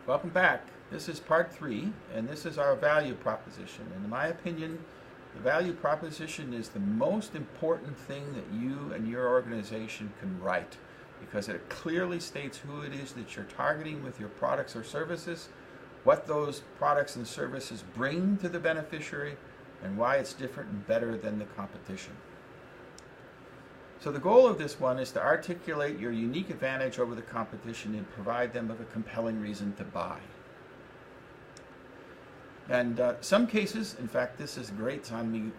Welcome back. This is part 3, and this is our value proposition. And in my opinion, the value proposition is the most important thing that you and your organization can write, because it clearly states who it is that you're targeting with your products or services, what those products and services bring to the beneficiary, and why it's different and better than the competition. So the goal of this one is to articulate your unique advantage over the competition and provide them with a compelling reason to buy. And some cases, in fact, this is great on me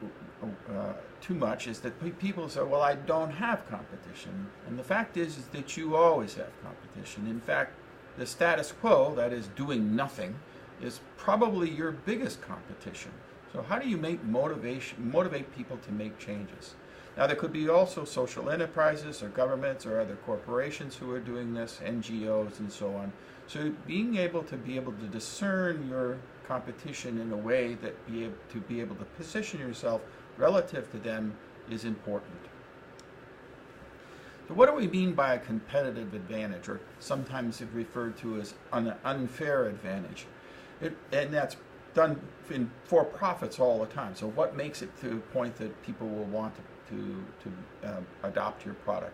too much, is that people say, well, I don't have competition. And the fact is that you always have competition. In fact, the status quo, that is doing nothing, is probably your biggest competition. So how do you motivate people to make changes? Now, there could be also social enterprises or governments or other corporations who are doing this, NGOs and so on. So being able to discern your competition in a way that be able to position yourself relative to them is important. So what do we mean by a competitive advantage, or sometimes it's referred to as an unfair advantage? And that's done for profits all the time. So what makes it to the point that people will want to adopt your product?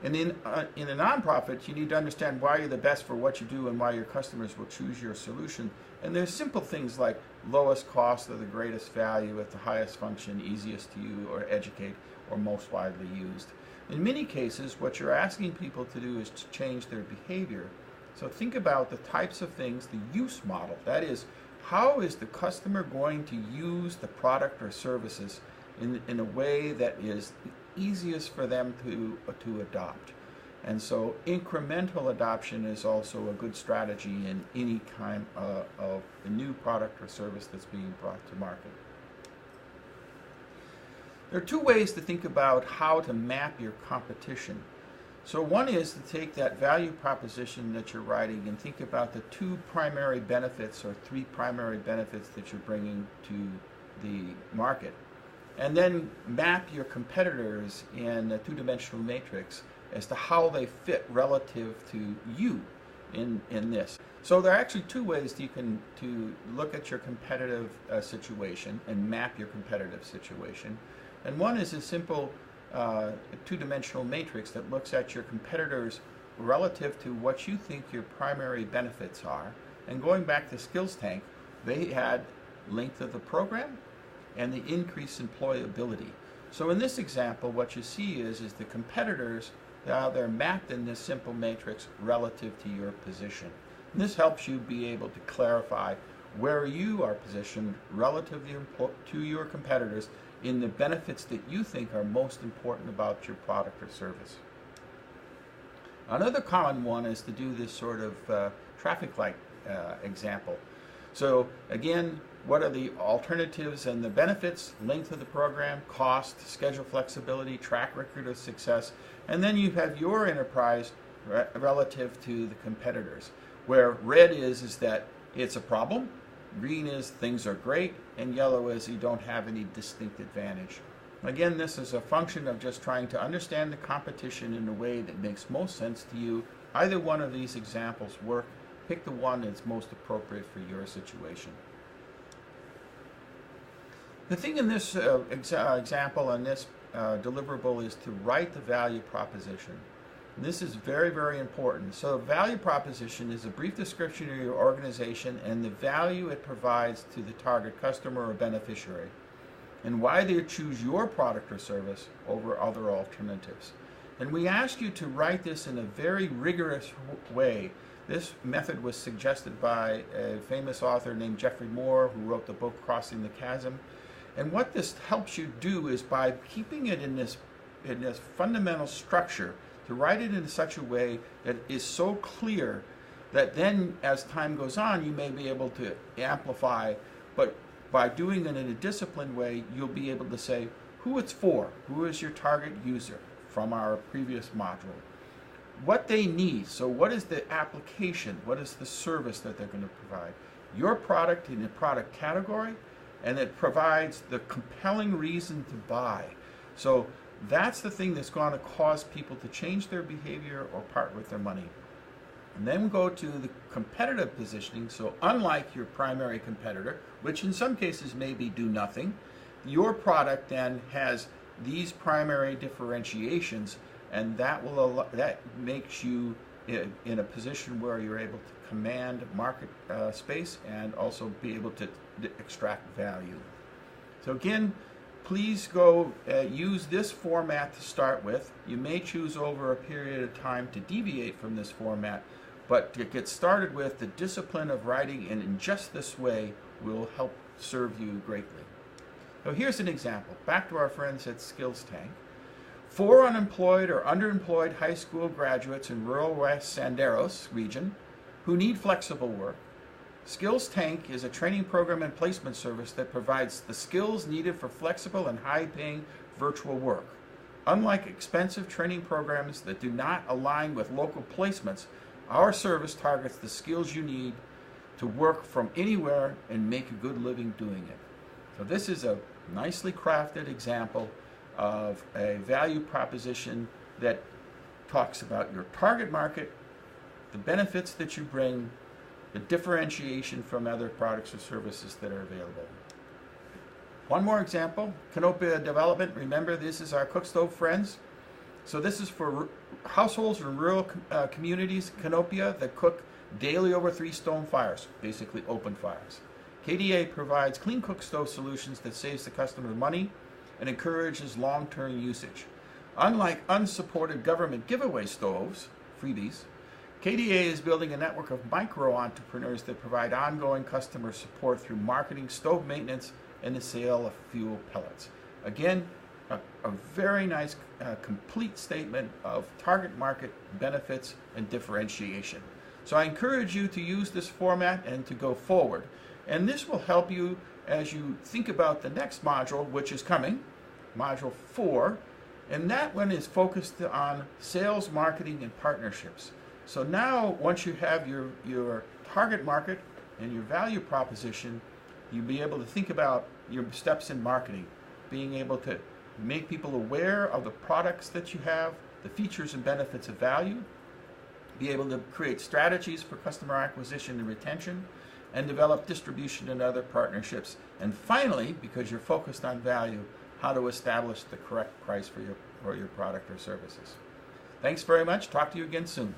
And in a nonprofit, you need to understand why you're the best for what you do and why your customers will choose your solution. And there's simple things like lowest cost or the greatest value at the highest function, easiest to use or educate, or most widely used. In many cases, what you're asking people to do is to change their behavior. So think about the types of things, the use model. That is, how is the customer going to use the product or services in a way that is easiest for them to adopt. And so incremental adoption is also a good strategy in any kind of a new product or service that's being brought to market. There are two ways to think about how to map your competition. So one is to take that value proposition that you're writing and think about the two primary benefits or three primary benefits that you're bringing to the market. And then map your competitors in a two-dimensional matrix as to how they fit relative to you in this. So there are actually two ways you can look at your competitive situation and map your competitive situation. And one is a simple two-dimensional matrix that looks at your competitors relative to what you think your primary benefits are. And going back to Skills Tank, they had length of the program and the increased employability. So in this example, what you see is the competitors, they're mapped in this simple matrix relative to your position. And this helps you be able to clarify where you are positioned relative to your competitors in the benefits that you think are most important about your product or service. Another common one is to do this sort of traffic light example. So again, what are the alternatives and the benefits? Length of the program, cost, schedule flexibility, track record of success, and then you have your enterprise relative to the competitors, where red is that it's a problem, green is things are great, and yellow is you don't have any distinct advantage. Again, this is a function of just trying to understand the competition in a way that makes most sense to you. Either one of these examples work. Pick the one that's most appropriate for your situation. The thing in this example and this deliverable is to write the value proposition. And this is very, very important. So value proposition is a brief description of your organization and the value it provides to the target customer or beneficiary, and why they choose your product or service over other alternatives. And we ask you to write this in a very rigorous way. This method was suggested by a famous author named Geoffrey Moore, who wrote the book Crossing the Chasm. And what this helps you do is by keeping it in this fundamental structure, to write it in such a way that is so clear that then as time goes on you may be able to amplify, but by doing it in a disciplined way you'll be able to say who it's for, who is your target user from our previous module, what they need, so what is the application, what is the service that they're going to provide, your product in the product category, and it provides the compelling reason to buy. So that's the thing that's going to cause people to change their behavior or part with their money. And then we go to the competitive positioning. So unlike your primary competitor, which in some cases maybe do nothing, your product then has these primary differentiations, and that makes you in a position where you're able to command market space and also be able to extract value. So again, please go use this format to start with. You may choose over a period of time to deviate from this format, but to get started with, the discipline of writing in just this way will help serve you greatly. So here's an example. Back to our friends at Skills Tank. 4 unemployed or underemployed high school graduates in rural West Sanderos region who need flexible work. Skills Tank is a training program and placement service that provides the skills needed for flexible and high-paying virtual work. Unlike expensive training programs that do not align with local placements, our service targets the skills you need to work from anywhere and make a good living doing it. So this is a nicely crafted example of a value proposition that talks about your target market, the benefits that you bring, the differentiation from other products or services that are available. One more example, Kinopia development. Remember, this is our cook stove friends. So this is for households in rural communities, Kinopia, that cook daily over 3 stone fires, basically open fires. KDA provides clean cook stove solutions that saves the customer money and encourages long-term usage. Unlike unsupported government giveaway stoves, freebies, KDA is building a network of micro-entrepreneurs that provide ongoing customer support through marketing, stove maintenance, and the sale of fuel pellets. Again, a very nice complete statement of target market benefits and differentiation. So I encourage you to use this format and to go forward. And this will help you as you think about the next module, which is coming, Module 4, and that one is focused on sales, marketing, and partnerships. So now, once you have your target market and your value proposition, you'll be able to think about your steps in marketing, being able to make people aware of the products that you have, the features and benefits of value, be able to create strategies for customer acquisition and retention, and develop distribution and other partnerships. And finally, because you're focused on value, how to establish the correct price for your product or services. Thanks very much. Talk to you again soon.